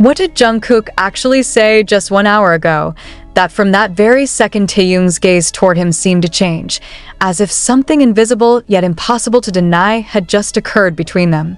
What did Jungkook actually say just 1 hour ago? That from that very second Taehyung's gaze toward him seemed to change, as if something invisible yet impossible to deny had just occurred between them.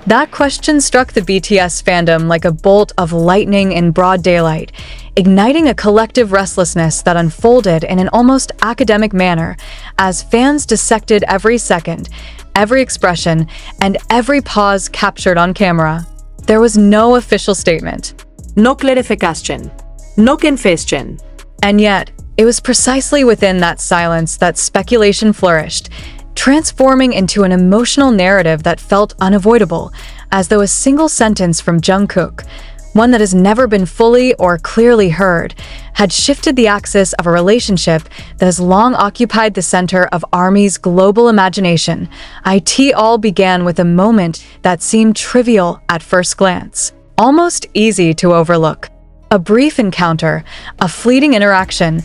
That question struck the BTS fandom like a bolt of lightning in broad daylight, igniting a collective restlessness that unfolded in an almost academic manner as fans dissected every second, every expression, and every pause captured on camera. There was no official statement. No clarification. No confession. And yet, it was precisely within that silence that speculation flourished, transforming into an emotional narrative that felt unavoidable, as though a single sentence from Jungkook, one that has never been fully or clearly heard, had shifted the axis of a relationship that has long occupied the center of ARMY's global imagination. It all began with a moment that seemed trivial at first glance, almost easy to overlook. A brief encounter, a fleeting interaction,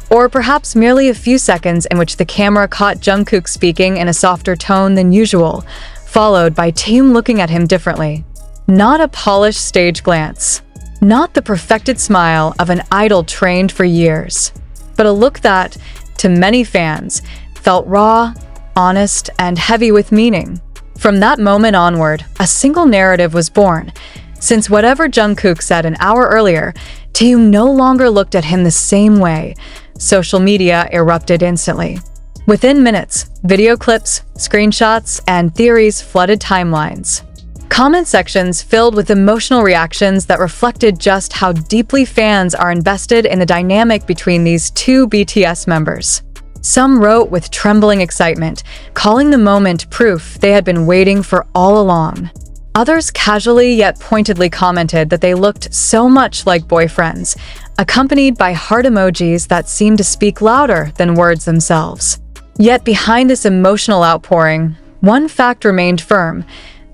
or perhaps merely a few seconds in which the camera caught Jungkook speaking in a softer tone than usual, followed by Taehyung looking at him differently. Not a polished stage glance, not the perfected smile of an idol trained for years, but a look that, to many fans, felt raw, honest, and heavy with meaning. From that moment onward, a single narrative was born. Since whatever Jungkook said an hour earlier, Taehyung no longer looked at him the same way. Social media erupted instantly. Within minutes, video clips, screenshots, and theories flooded timelines. Comment sections filled with emotional reactions that reflected just how deeply fans are invested in the dynamic between these two BTS members. Some wrote with trembling excitement, calling the moment proof they had been waiting for all along. Others casually yet pointedly commented that they looked so much like boyfriends, accompanied by heart emojis that seemed to speak louder than words themselves. Yet behind this emotional outpouring, one fact remained firm.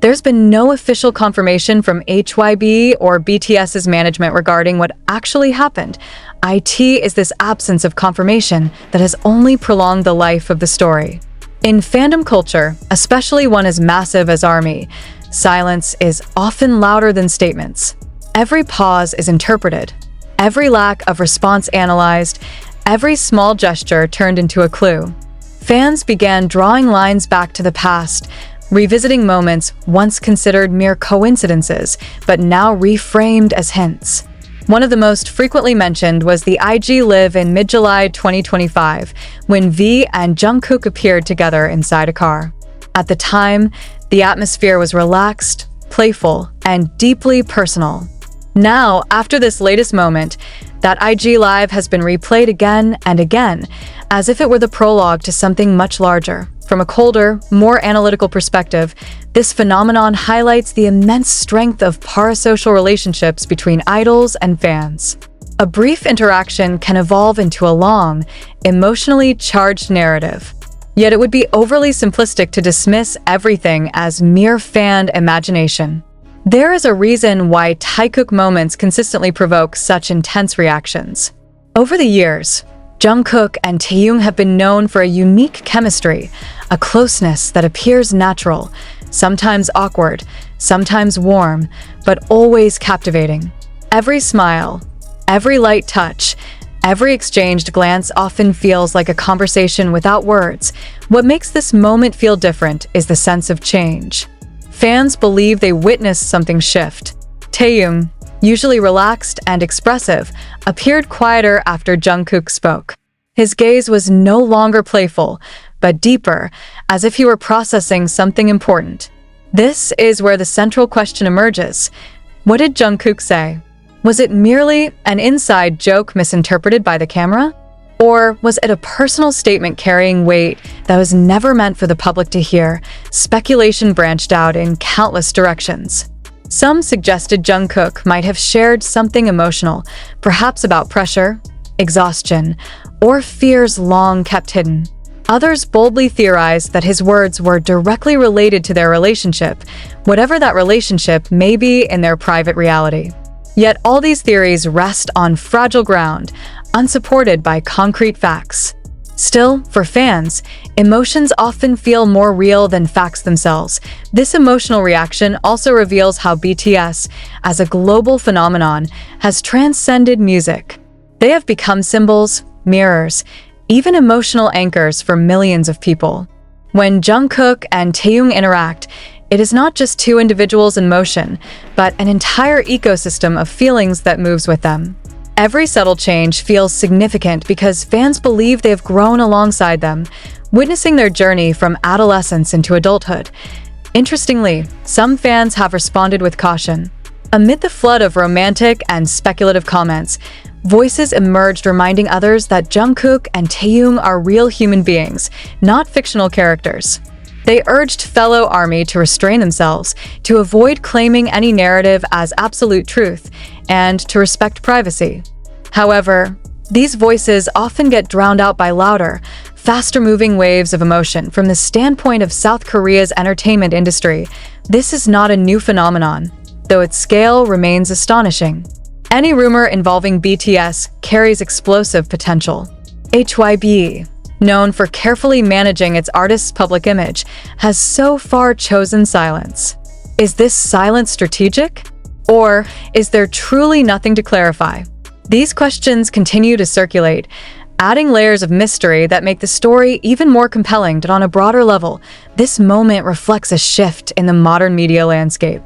There's been no official confirmation from HYB or BTS's management regarding what actually happened. It is this absence of confirmation that has only prolonged the life of the story. In fandom culture, especially one as massive as ARMY, silence is often louder than statements. Every pause is interpreted, every lack of response analyzed, every small gesture turned into a clue. Fans began drawing lines back to the past, revisiting moments once considered mere coincidences, but now reframed as hints. One of the most frequently mentioned was the IG Live in mid-July 2025, when V and Jungkook appeared together inside a car. At the time, the atmosphere was relaxed, playful, and deeply personal. Now, after this latest moment, that IG Live has been replayed again and again, as if it were the prologue to something much larger. From a colder, more analytical perspective, this phenomenon highlights the immense strength of parasocial relationships between idols and fans. A brief interaction can evolve into a long, emotionally charged narrative. Yet it would be overly simplistic to dismiss everything as mere fan imagination. There is a reason why Taehyung moments consistently provoke such intense reactions. Over the years, Jungkook and Taehyung have been known for a unique chemistry, a closeness that appears natural, sometimes awkward, sometimes warm, but always captivating. Every smile, every light touch, every exchanged glance often feels like a conversation without words. What makes this moment feel different is the sense of change. Fans believe they witnessed something shift. Taehyung, usually relaxed and expressive, appeared quieter after Jungkook spoke. His gaze was no longer playful, but deeper, as if he were processing something important. This is where the central question emerges. What did Jungkook say? Was it merely an inside joke misinterpreted by the camera? Or was it a personal statement carrying weight that was never meant for the public to hear? Speculation branched out in countless directions. Some suggested Jungkook might have shared something emotional, perhaps about pressure, exhaustion, or fears long kept hidden. Others boldly theorized that his words were directly related to their relationship, whatever that relationship may be in their private reality. Yet all these theories rest on fragile ground, unsupported by concrete facts. Still, for fans, emotions often feel more real than facts themselves. This emotional reaction also reveals how BTS, as a global phenomenon, has transcended music. They have become symbols, mirrors, even emotional anchors for millions of people. When Jungkook and Taehyung interact, it is not just two individuals in motion, but an entire ecosystem of feelings that moves with them. Every subtle change feels significant because fans believe they have grown alongside them, witnessing their journey from adolescence into adulthood. Interestingly, some fans have responded with caution. Amid the flood of romantic and speculative comments, voices emerged reminding others that Jungkook and Taehyung are real human beings, not fictional characters. They urged fellow ARMY to restrain themselves, to avoid claiming any narrative as absolute truth, and to respect privacy. However, these voices often get drowned out by louder, faster-moving waves of emotion. From the standpoint of South Korea's entertainment industry, this is not a new phenomenon, though its scale remains astonishing. Any rumor involving BTS carries explosive potential. HYBE, known for carefully managing its artist's public image, has so far chosen silence. Is this silence strategic? Or is there truly nothing to clarify? These questions continue to circulate, adding layers of mystery that make the story even more compelling. But on a broader level, this moment reflects a shift in the modern media landscape.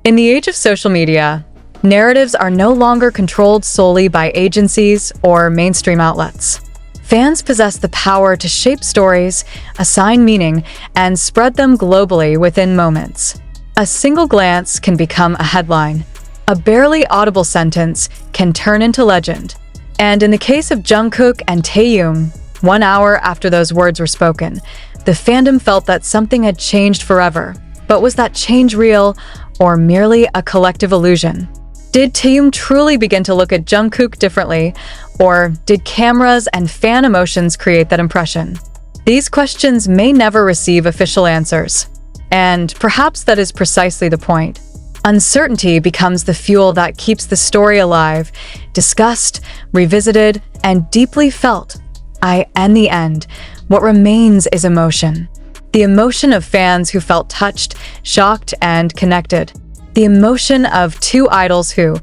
In the age of social media, narratives are no longer controlled solely by agencies or mainstream outlets. Fans possess the power to shape stories, assign meaning, and spread them globally within moments. A single glance can become a headline. A barely audible sentence can turn into legend. And in the case of Jungkook and Taehyung, 1 hour after those words were spoken, the fandom felt that something had changed forever. But was that change real, or merely a collective illusion? Did Taehyung truly begin to look at Jungkook differently, or did cameras and fan emotions create that impression? These questions may never receive official answers. And perhaps that is precisely the point. Uncertainty becomes the fuel that keeps the story alive, discussed, revisited, and deeply felt. In the end, what remains is emotion. The emotion of fans who felt touched, shocked, and connected. The emotion of two idols who,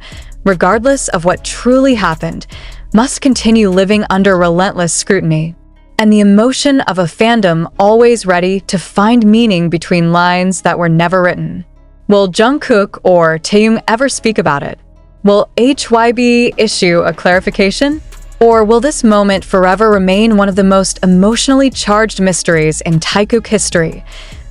regardless of what truly happened, must continue living under relentless scrutiny. And the emotion of a fandom always ready to find meaning between lines that were never written. Will Jungkook or Taehyung ever speak about it? Will HYB issue a clarification? Or will this moment forever remain one of the most emotionally charged mysteries in Taekook history?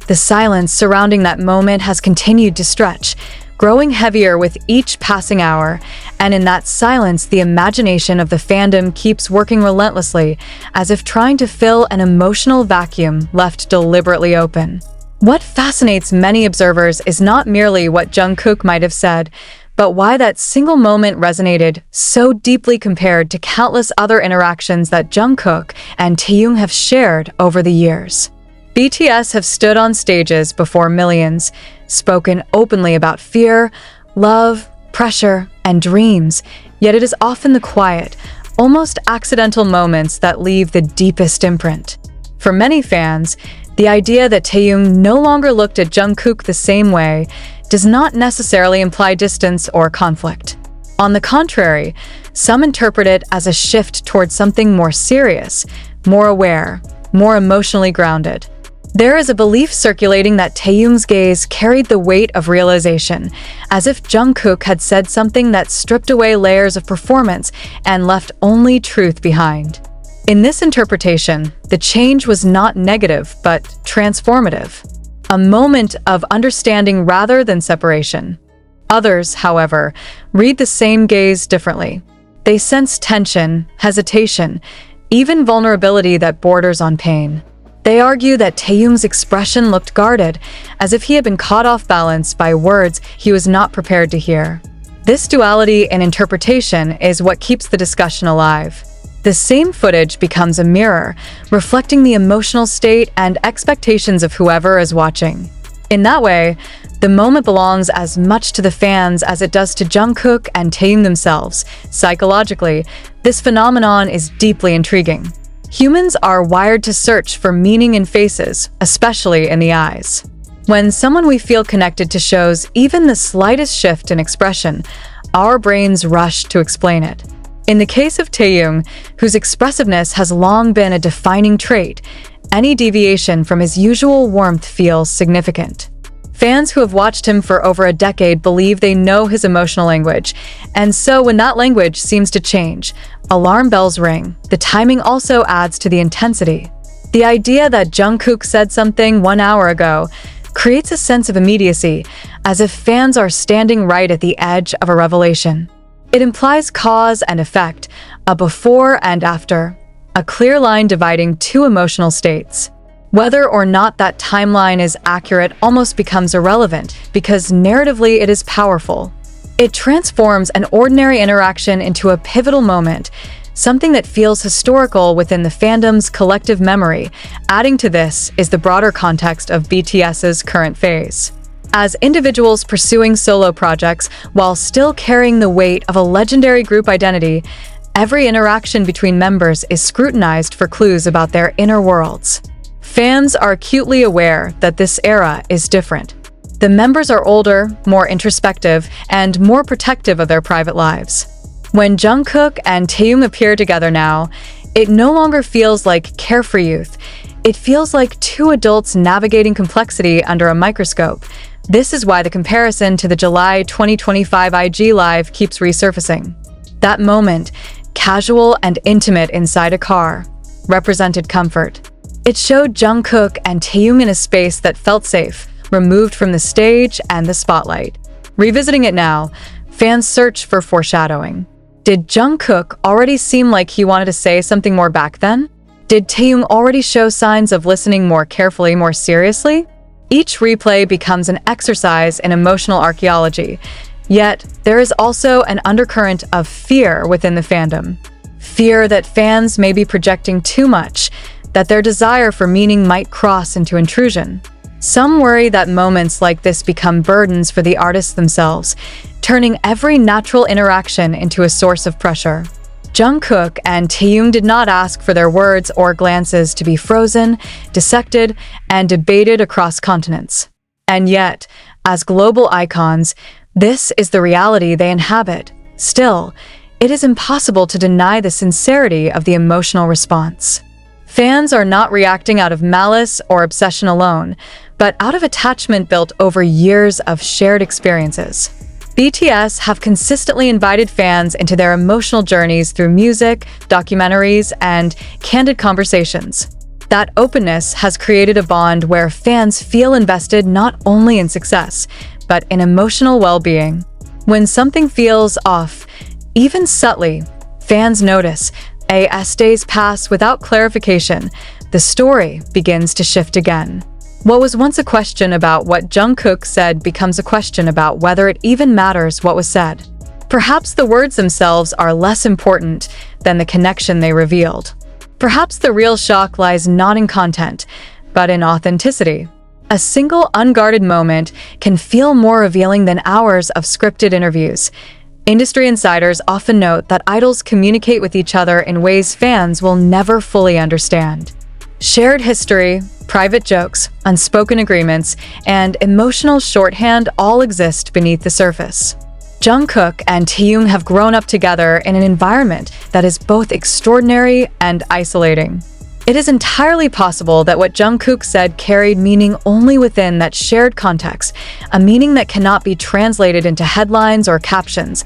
The silence surrounding that moment has continued to stretch, growing heavier with each passing hour, and in that silence, the imagination of the fandom keeps working relentlessly, as if trying to fill an emotional vacuum left deliberately open. What fascinates many observers is not merely what Jungkook might have said, but why that single moment resonated so deeply compared to countless other interactions that Jungkook and Taehyung have shared over the years. BTS have stood on stages before millions, spoken openly about fear, love, pressure, and dreams, yet it is often the quiet, almost accidental moments that leave the deepest imprint. For many fans, the idea that Taehyung no longer looked at Jungkook the same way does not necessarily imply distance or conflict. On the contrary, some interpret it as a shift towards something more serious, more aware, more emotionally grounded. There is a belief circulating that Taehyung's gaze carried the weight of realization, as if Jungkook had said something that stripped away layers of performance and left only truth behind. In this interpretation, the change was not negative but transformative, a moment of understanding rather than separation. Others, however, read the same gaze differently. They sense tension, hesitation, even vulnerability that borders on pain. They argue that Taehyung's expression looked guarded, as if he had been caught off balance by words he was not prepared to hear. This duality in interpretation is what keeps the discussion alive. The same footage becomes a mirror, reflecting the emotional state and expectations of whoever is watching. In that way, the moment belongs as much to the fans as it does to Jungkook and Taehyung themselves. Psychologically, this phenomenon is deeply intriguing. Humans are wired to search for meaning in faces, especially in the eyes. When someone we feel connected to shows even the slightest shift in expression, our brains rush to explain it. In the case of Taehyung, whose expressiveness has long been a defining trait, any deviation from his usual warmth feels significant. Fans who have watched him for over a decade believe they know his emotional language, and so when that language seems to change, alarm bells ring. The timing also adds to the intensity. The idea that Jungkook said something 1 hour ago creates a sense of immediacy, as if fans are standing right at the edge of a revelation. It implies cause and effect, a before and after, a clear line dividing two emotional states. Whether or not that timeline is accurate almost becomes irrelevant, because narratively it is powerful. It transforms an ordinary interaction into a pivotal moment, something that feels historical within the fandom's collective memory. Adding to this is the broader context of BTS's current phase. As individuals pursuing solo projects while still carrying the weight of a legendary group identity, every interaction between members is scrutinized for clues about their inner worlds. Fans are acutely aware that this era is different. The members are older, more introspective, and more protective of their private lives. When Jungkook and Taehyung appear together now, it no longer feels like carefree youth. It feels like two adults navigating complexity under a microscope. This is why the comparison to the July 2025 IG Live keeps resurfacing. That moment, casual and intimate inside a car, represented comfort. It showed Jungkook and Taehyung in a space that felt safe, removed from the stage and the spotlight. Revisiting it now, fans search for foreshadowing. Did Jungkook already seem like he wanted to say something more back then? Did Taehyung already show signs of listening more carefully, more seriously? Each replay becomes an exercise in emotional archaeology. Yet, there is also an undercurrent of fear within the fandom. Fear that fans may be projecting too much, that their desire for meaning might cross into intrusion. Some worry that moments like this become burdens for the artists themselves, turning every natural interaction into a source of pressure. Jungkook and Taehyung did not ask for their words or glances to be frozen, dissected, and debated across continents. And yet, as global icons, this is the reality they inhabit. Still, it is impossible to deny the sincerity of the emotional response. Fans are not reacting out of malice or obsession alone, but out of attachment built over years of shared experiences. BTS have consistently invited fans into their emotional journeys through music, documentaries, and candid conversations. That openness has created a bond where fans feel invested not only in success, but in emotional well-being. When something feels off, even subtly, fans notice. As days pass without clarification, the story begins to shift again. What was once a question about what Jungkook said becomes a question about whether it even matters what was said. Perhaps the words themselves are less important than the connection they revealed. Perhaps the real shock lies not in content, but in authenticity. A single unguarded moment can feel more revealing than hours of scripted interviews. Industry insiders often note that idols communicate with each other in ways fans will never fully understand. Shared history, private jokes, unspoken agreements, and emotional shorthand all exist beneath the surface. Jungkook and Taehyung have grown up together in an environment that is both extraordinary and isolating. It is entirely possible that what Jungkook said carried meaning only within that shared context, a meaning that cannot be translated into headlines or captions,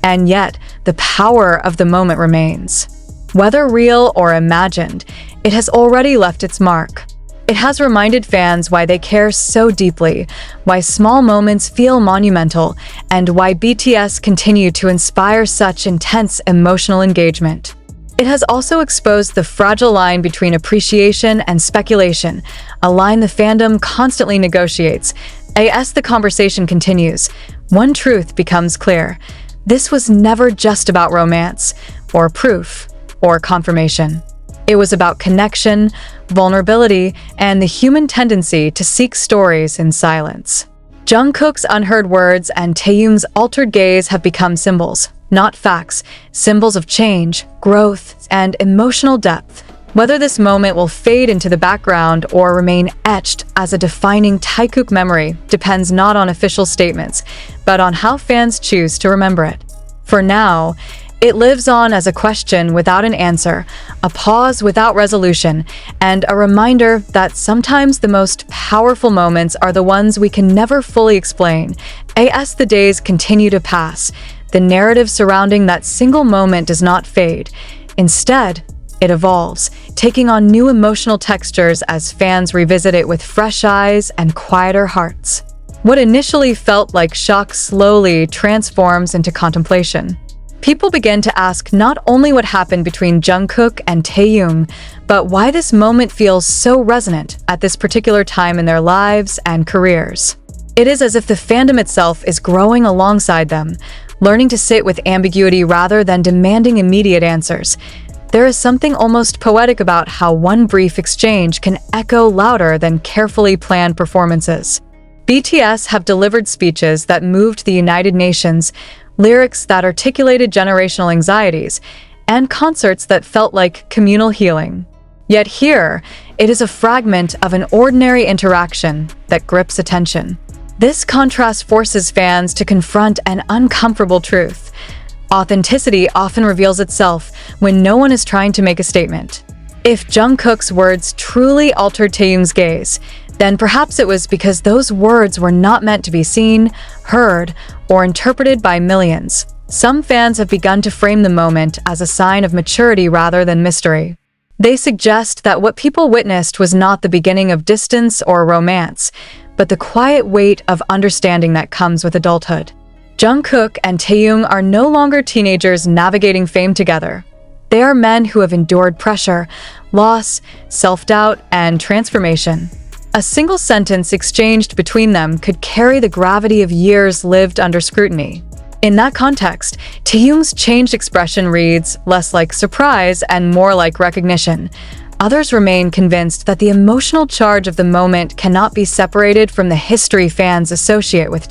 and yet the power of the moment remains. Whether real or imagined, it has already left its mark. It has reminded fans why they care so deeply, why small moments feel monumental, and why BTS continue to inspire such intense emotional engagement. It has also exposed the fragile line between appreciation and speculation, a line the fandom constantly negotiates. As the conversation continues, one truth becomes clear. This was never just about romance, or proof, or confirmation. It was about connection, vulnerability, and the human tendency to seek stories in silence. Jungkook's unheard words and Taehyung's altered gaze have become symbols, not facts, symbols of change, growth, and emotional depth. Whether this moment will fade into the background or remain etched as a defining Taehyung memory depends not on official statements, but on how fans choose to remember it. For now, it lives on as a question without an answer, a pause without resolution, and a reminder that sometimes the most powerful moments are the ones we can never fully explain. As the days continue to pass, the narrative surrounding that single moment does not fade. Instead, it evolves, taking on new emotional textures as fans revisit it with fresh eyes and quieter hearts. What initially felt like shock slowly transforms into contemplation. People begin to ask not only what happened between Jungkook and Taehyung, but why this moment feels so resonant at this particular time in their lives and careers. It is as if the fandom itself is growing alongside them, learning to sit with ambiguity rather than demanding immediate answers. There is something almost poetic about how one brief exchange can echo louder than carefully planned performances. BTS have delivered speeches that moved the United Nations, lyrics that articulated generational anxieties, and concerts that felt like communal healing. Yet here, it is a fragment of an ordinary interaction that grips attention. This contrast forces fans to confront an uncomfortable truth. Authenticity often reveals itself when no one is trying to make a statement. If Jungkook's words truly altered Taehyung's gaze, then perhaps it was because those words were not meant to be seen, heard, or interpreted by millions. Some fans have begun to frame the moment as a sign of maturity rather than mystery. They suggest that what people witnessed was not the beginning of distance or romance, but the quiet weight of understanding that comes with adulthood. Jungkook and Taehyung are no longer teenagers navigating fame together. They are men who have endured pressure, loss, self-doubt, and transformation. A single sentence exchanged between them could carry the gravity of years lived under scrutiny. In that context, Taehyung's changed expression reads less like surprise and more like recognition. Others remain convinced that the emotional charge of the moment cannot be separated from the history fans associate with